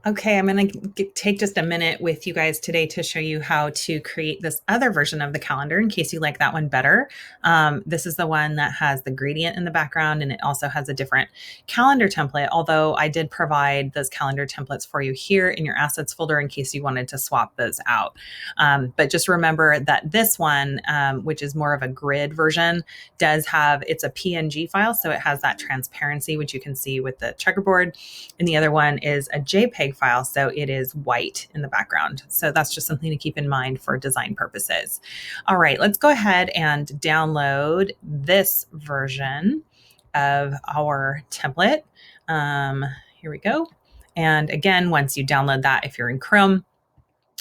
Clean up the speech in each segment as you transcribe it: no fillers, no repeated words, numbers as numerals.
Okay, I'm going to take just a minute with you guys today to show you how to create this other version of the calendar in case you like that one better. This is the one that has the gradient in the background, and it also has a different calendar template, although I did provide those calendar templates for you here in your assets folder in case you wanted to swap those out. But just remember that this one, which is more of a grid version, does have, it's a PNG file, so it has that transparency, which you can see with the checkerboard, and the other one is a JPEG file, so it is white in the background. So that's just something to keep in mind for design purposes. All right, let's go ahead and download this version of our template. Here we go. And again, once you download that, if you're in Chrome,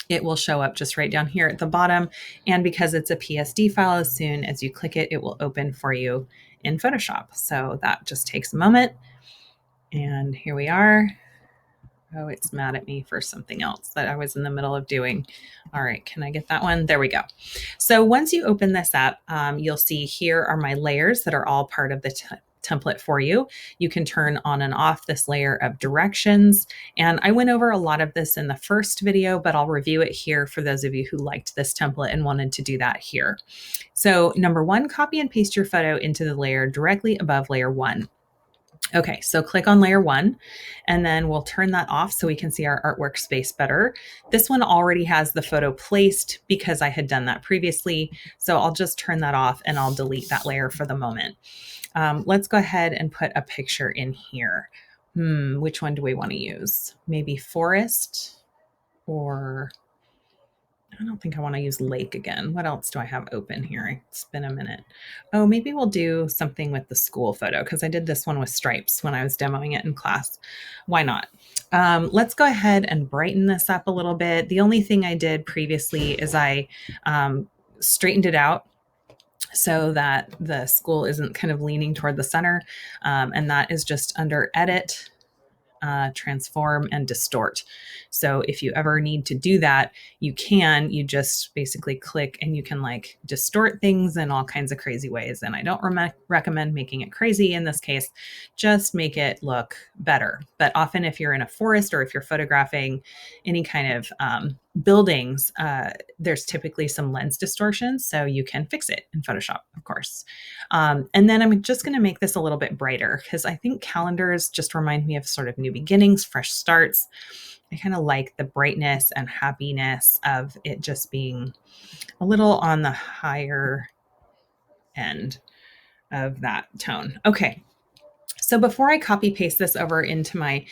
it will show up just right down here at the bottom. And because it's a PSD file, as soon as you click it, it will open for you in Photoshop. So that just takes a moment. And here we are. Oh, it's mad at me for something else that I was in the middle of doing. All right, can I get that one? There we go. So once you open this up, you'll see here are my layers that are all part of the template for you. You can turn on and off this layer of directions. And I went over a lot of this in the first video, but I'll review it here for those of you who liked this template and wanted to do that here. So number one, copy and paste your photo into the layer directly above layer one. Okay, so click on layer one, and then we'll turn that off so we can see our artwork space better. This one already has the photo placed because I had done that previously. So I'll just turn that off and I'll delete that layer for the moment. Let's go ahead and put a picture in here. Which one do we want to use? Maybe forest, or I don't think I want to use lake again. What else do I have open here? It's been a minute. Oh, maybe we'll do something with the school photo because I did this one with stripes when I was demoing it in class. Why not? Let's go ahead and brighten this up a little bit. The only thing I did previously is I straightened it out so that the school isn't kind of leaning toward the center. And that is just under Edit, Transform, and Distort. So if you ever need to do that, you just basically click and you can like distort things in all kinds of crazy ways. And I don't recommend making it crazy in this case, just make it look better. But often if you're in a forest or if you're photographing any kind of buildings, there's typically some lens distortion, so you can fix it in Photoshop, of course. And then I'm just going to make this a little bit brighter because I think calendars just remind me of sort of new beginnings, fresh starts. I kind of like the brightness and happiness of it just being a little on the higher end of that tone. Okay. So before I copy paste this over into my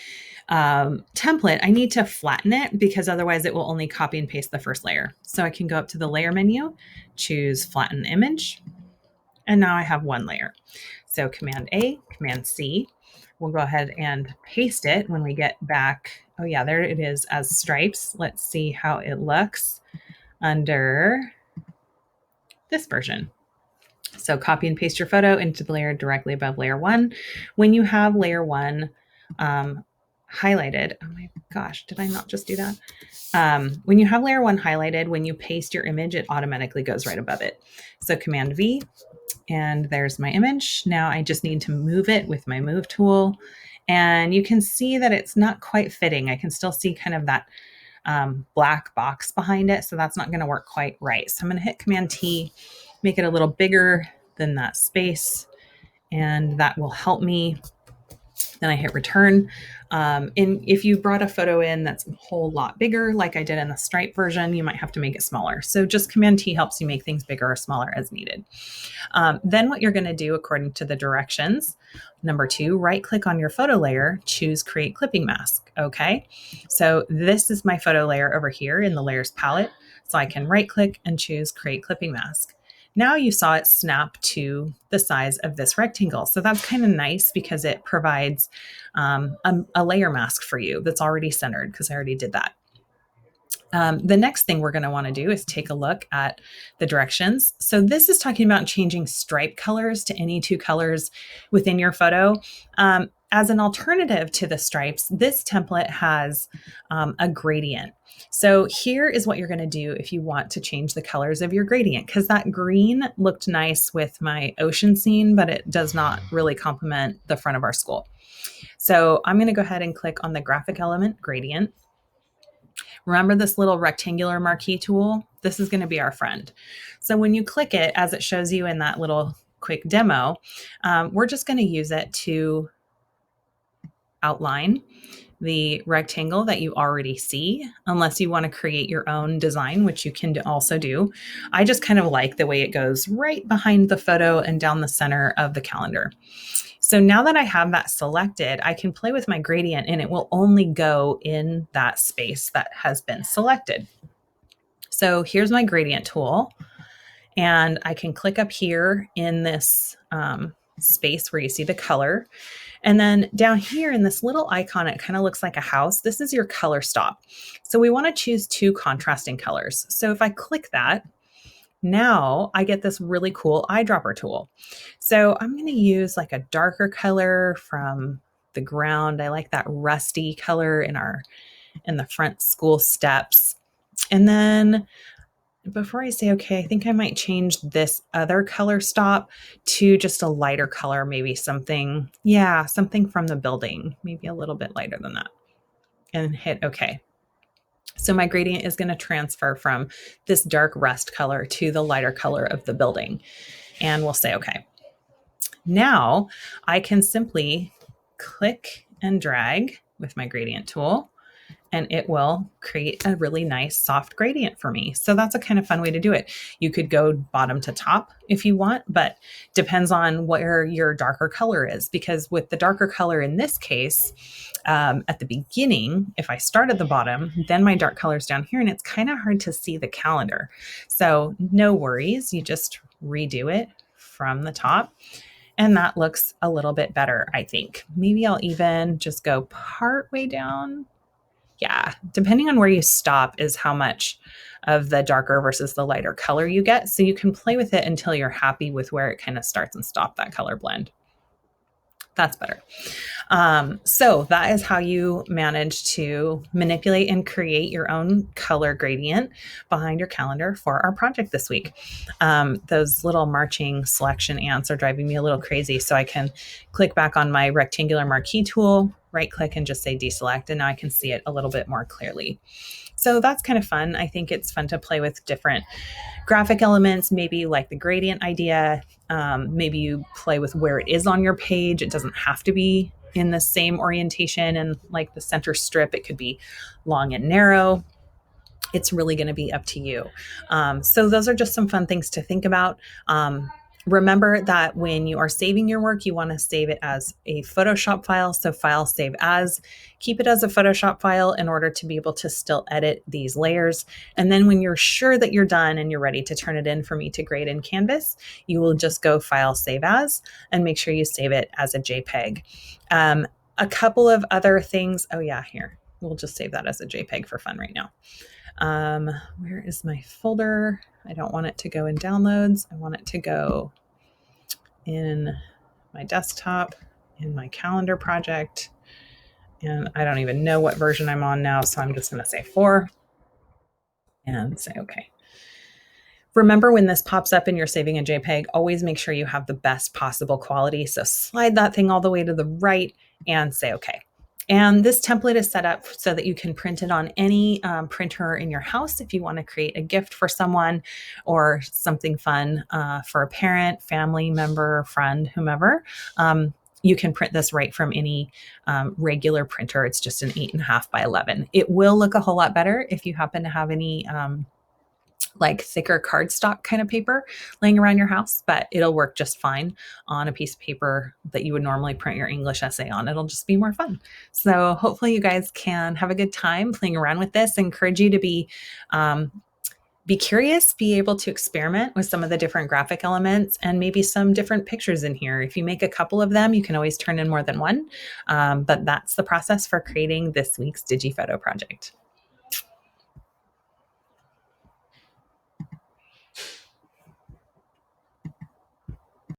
template, I need to flatten it because otherwise it will only copy and paste the first layer. So I can go up to the layer menu, choose flatten image, and now I have one layer. So Command A, Command C, we'll go ahead and paste it when we get back. Oh yeah, there it is as stripes. Let's see how it looks under this version. So copy and paste your photo into the layer directly above layer one. When you have layer one highlighted, oh my gosh, did I not just do that? When you have layer one highlighted, when you paste your image, it automatically goes right above it. So Command V, and there's my image. Now I just need to move it with my move tool. And you can see that it's not quite fitting. I can still see kind of that black box behind it. So that's not going to work quite right. So I'm going to hit Command T, make it a little bigger than that space, and that will help me. Then I hit return. And if you brought a photo in that's a whole lot bigger, like I did in the stripe version, you might have to make it smaller. So just Command T helps you make things bigger or smaller as needed. Then what you're going to do according to the directions, number two, right click on your photo layer, choose create clipping mask. Okay. So this is my photo layer over here in the layers palette. So I can right click and choose create clipping mask. Now you saw it snap to the size of this rectangle. So that's kind of nice because it provides a layer mask for you that's already centered because I already did that. The next thing we're going to want to do is take a look at the directions. So this is talking about changing stripe colors to any two colors within your photo. As an alternative to the stripes, this template has a gradient. So here is what you're going to do if you want to change the colors of your gradient, because that green looked nice with my ocean scene, but it does not really complement the front of our school. So I'm going to go ahead and click on the graphic element gradient. Remember this little rectangular marquee tool? This is going to be our friend. So when you click it, as it shows you in that little quick demo, we're just going to use it to outline the rectangle that you already see, unless you want to create your own design, which you can also do. I just kind of like the way it goes right behind the photo and down the center of the calendar. So now that I have that selected, I can play with my gradient and it will only go in that space that has been selected. So here's my gradient tool, and I can click up here in this space where you see the color. And then down here in this little icon, it kind of looks like a house. This is your color stop. So we want to choose 2 contrasting colors. So if I click that, now I get this really cool eyedropper tool. So I'm going to use like a darker color from the ground. I like that rusty color in the front school steps. And then before I say okay, I think I might change this other color stop to just a lighter color, maybe something from the building, maybe a little bit lighter than that, and hit okay. So my gradient is going to transfer from this dark rust color to the lighter color of the building, and we'll say okay. Now I can simply click and drag with my gradient tool, and it will create a really nice soft gradient for me. So that's a kind of fun way to do it. You could go bottom to top if you want, but depends on where your darker color is, because with the darker color in this case, at the beginning, if I start at the bottom, then my dark color's down here and it's kind of hard to see the calendar. So no worries, you just redo it from the top. And that looks a little bit better, I think. Maybe I'll even just go part way down. Yeah, depending on where you stop is how much of the darker versus the lighter color you get. So you can play with it until you're happy with where it kind of starts and stops that color blend. That's better. So that is how you manage to manipulate and create your own color gradient behind your calendar for our project this week. Those little marching selection ants are driving me a little crazy. So I can click back on my rectangular marquee tool, right click and just say deselect. And now I can see it a little bit more clearly. So that's kind of fun. I think it's fun to play with different graphic elements, maybe like the gradient idea. Maybe you play with where it is on your page. It doesn't have to be in the same orientation and like the center strip. It could be long and narrow. It's really going to be up to you. So those are just some fun things to think about. Remember that when you are saving your work, you want to save it as a Photoshop file. So file save as, keep it as a Photoshop file in order to be able to still edit these layers. And then when you're sure that you're done and you're ready to turn it in for me to grade in Canvas, you will just go file save as and make sure you save it as a JPEG. A couple of other things. Oh yeah, here, we'll just save that as a JPEG for fun right now. Where is my folder? I don't want it to go in downloads. I want it to go in my desktop, in my calendar project. And I don't even know what version I'm on now. So I'm just going to say 4 and say, okay. Remember, when this pops up and you're saving a JPEG, always make sure you have the best possible quality. So slide that thing all the way to the right and say, okay. And this template is set up so that you can print it on any printer in your house if you want to create a gift for someone or something fun for a parent, family member, friend, whomever. You can print this right from any regular printer. It's just an 8.5 by 11. It will look a whole lot better if you happen to have any like thicker cardstock kind of paper laying around your house, but it'll work just fine on a piece of paper that you would normally print your English essay on. It'll just be more fun. So hopefully you guys can have a good time playing around with this. I encourage you to be curious, be able to experiment with some of the different graphic elements and maybe some different pictures in here. If you make a couple of them, you can always turn in more than one. But that's the process for creating this week's DigiPhoto project.